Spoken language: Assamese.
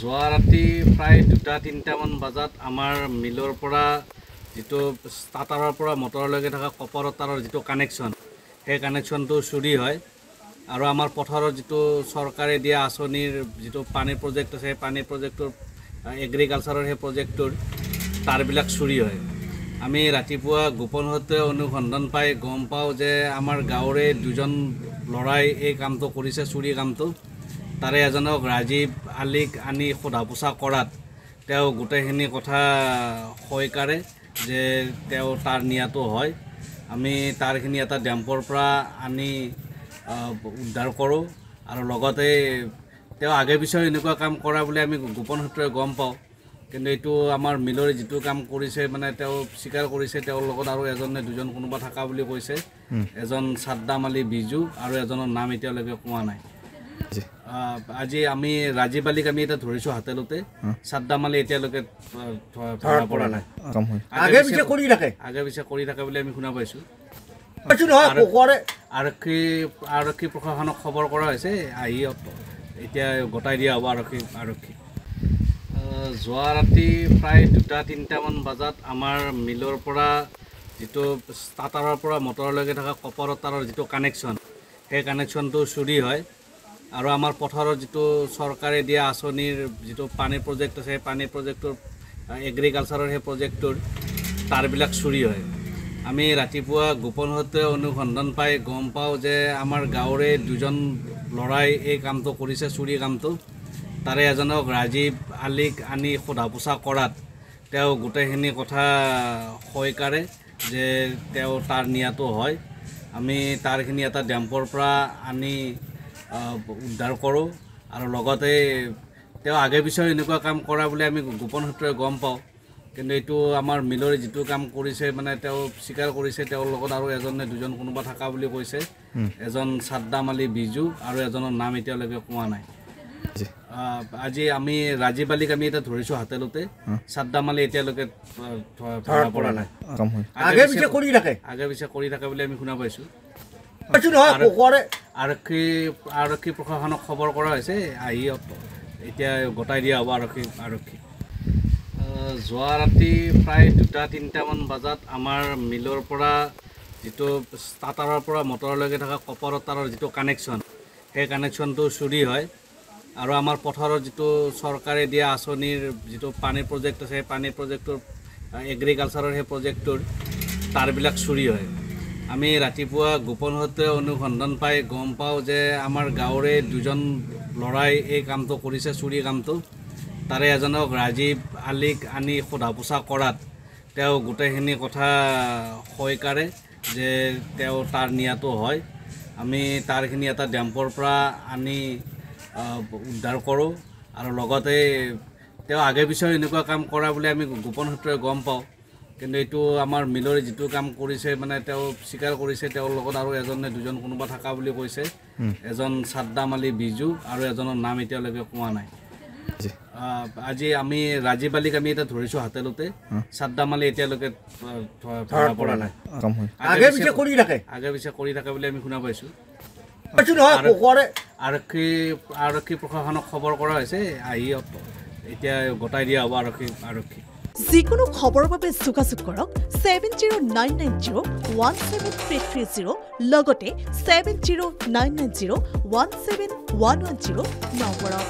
যোৱা ৰাতি প্ৰায় 2-3টামান বজাত আমাৰ মিলৰ পৰা যিটো ষ্টাৰ্টাৰৰ পৰা মটৰলৈকে থকা কপাৰ তাৰৰ যিটো কানেকশ্যন সেই কানেকশ্যনটো চুৰি হয় আৰু আমাৰ পথাৰৰ যিটো চৰকাৰে দিয়া আঁচনিৰ যিটো পানীৰ প্ৰজেক্ট আছে সেই পানীৰ প্ৰজেক্টৰ এগ্ৰিকালচাৰৰ সেই প্ৰজেক্টৰ তাৰবিলাক চুৰি হয়। আমি ৰাতিপুৱা গোপনসূত্ৰে অনুসন্ধান পাই গম পাওঁ যে আমাৰ গাঁৱৰে দুজন ল'ৰাই এই কামটো কৰিছে, চুৰি কামটো। তাৰে এজনক ৰাজীৱ আলীক আনি সোধা পোছা কৰাত তেওঁ গোটেইখিনি কথা সৈকাৰে যে তেওঁ তাৰ নিয়াটো হয়। আমি তাৰখিনি এটা ডেম্পৰ পৰা আনি উদ্ধাৰ কৰোঁ আৰু লগতে তেওঁ আগে পিছে এনেকুৱা কাম কৰা বুলি আমি গোপন সূত্ৰে গম পাওঁ, কিন্তু এইটো আমাৰ মিলৰে যিটো কাম কৰিছে মানে তেওঁ স্বীকাৰ কৰিছে। তেওঁৰ লগত আৰু এজন নে দুজন কোনোবা থকা বুলি কৈছে। এজন সাদ্দাম আলী বিজু আৰু এজনৰ নাম এতিয়ালৈকে কোৱা নাই। আজি আমি ৰাজীৱ আলীক আমি এটা ধৰিছোঁ হাতেলতে, সাদ্দাম আলী এতিয়ালৈকে ধৰা পৰা নাই। আগে পিছে কৰি থাকে বুলি আমি শুনা পাইছোঁ। আৰক্ষী প্ৰশাসনক খবৰ কৰা হৈছে, আহি এতিয়া গতাই দিয়া হ'ব আৰক্ষী। যোৱা ৰাতি প্ৰায় 2-3টামান বজাত আমাৰ মিলৰ পৰা যিটো ষ্টাৰ্টাৰৰ পৰা মটৰলৈকে থকা কপাৰ তাৰৰ যিটো কানেকশ্যন সেই কানেকশ্যনটো চুৰি হয় আৰু আমাৰ পথাৰৰ যিটো চৰকাৰে দিয়া আঁচনিৰ যিটো পানীৰ প্ৰজেক্ট আছে সেই পানীৰ প্ৰজেক্টৰ এগ্ৰিকালচাৰৰ সেই প্ৰজেক্টৰ তাৰবিলাক চুৰি হয়। আমি ৰাতিপুৱা গোপনসূত্ৰে অনুসন্ধান পাই গম পাওঁ যে আমাৰ গাঁৱৰে দুজন ল'ৰাই এই কামটো কৰিছে, চুৰি কামটো। তাৰে এজনক ৰাজীৱ আলীক আনি সোধা পোছা কৰাত তেওঁ গোটেইখিনি কথা সৈকাৰে যে তেওঁ তাৰ নিয়াটো হয়। আমি তাৰখিনি এটা ডেম্পৰ পৰা আনি উদ্ধাৰ কৰোঁ আৰু লগতে তেওঁ আগে পিছে এনেকুৱা কাম কৰা বুলি আমি গোপন সূত্ৰে গম পাওঁ, কিন্তু এইটো আমাৰ মিলৰে যিটো কাম কৰিছে মানে তেওঁ স্বীকাৰ কৰিছে। তেওঁৰ লগত আৰু এজন নে দুজন কোনোবা থকা বুলি কৈছে। এজন সাদ্দাম আলী বিজু আৰু এজনৰ নাম এতিয়ালৈকে কোৱা নাই। আজি আমি ৰাজীৱ আলীক আমি এটা ধৰিছোঁ হাতেলতে, সাদ্দাম আলী এতিয়ালৈকে ধৰা পৰা নাই। আগে পিছে কৰি থাকে বুলি আমি শুনা পাইছোঁ। আৰক্ষী প্ৰশাসনক খবৰ কৰা হৈছে, আহি এতিয়া গতাই দিয়া হ'ব আৰক্ষী। যোৱা ৰাতি প্ৰায় 2-3টামান বজাত আমাৰ মিলৰ পৰা যিটো ষ্টাৰ্টাৰৰ পৰা মটৰলৈকে থকা কপাৰ তাৰৰ যিটো কানেকশ্যন সেই কানেকশ্যনটো চুৰি হয় আৰু আমাৰ পথাৰৰ যিটো চৰকাৰে দিয়া আঁচনিৰ যিটো পানীৰ প্ৰজেক্ট আছে সেই পানীৰ প্ৰজেক্টৰ এগ্ৰিকালচাৰৰ সেই প্ৰজেক্টৰ তাৰবিলাক চুৰি হয়। আমি ৰাতিপুৱা গোপনসূত্ৰে অনুসন্ধান পাই গম পাওঁ যে আমাৰ গাঁৱৰে দুজন ল'ৰাই এই কামটো কৰিছে, চুৰি কামটো। তাৰে এজনক ৰাজীৱ আলীক আনি সোধা পোছা কৰাত তেওঁ গোটেইখিনি কথা সৈকাৰে যে তেওঁ তাৰ নিয়াটো হয়। আমি তাৰখিনি এটা ডেম্পৰ পৰা আনি উদ্ধাৰ কৰোঁ আৰু লগতে তেওঁ আগে পিছে এনেকুৱা কাম কৰা বুলি আমি গোপন সূত্ৰে গম পাওঁ, কিন্তু এইটো আমাৰ মিলৰে যিটো কাম কৰিছে মানে তেওঁ স্বীকাৰ কৰিছে। তেওঁৰ লগত আৰু এজন নে দুজন কোনোবা থকা বুলি কৈছে। এজন সাদ্দাম আলী বিজু আৰু এজনৰ নাম এতিয়ালৈকে কোৱা নাই। আজি আমি ৰাজীৱ আলীক আমি এটা ধৰিছোঁ হাতেলতে, সাদ্দাম আলী এতিয়ালৈকে ধৰা পৰা নাই। আগে পিছে কৰি থাকে বুলি আমি শুনা পাইছোঁ। আৰক্ষী প্ৰশাসনক খবৰ কৰা হৈছে, আহি এতিয়া গতাই দিয়া হ'ব আৰক্ষী। যিকোনো খবৰৰ বাবে যোগাযোগ কৰক 7099017330 লগতে 7099017110 নম্বৰত।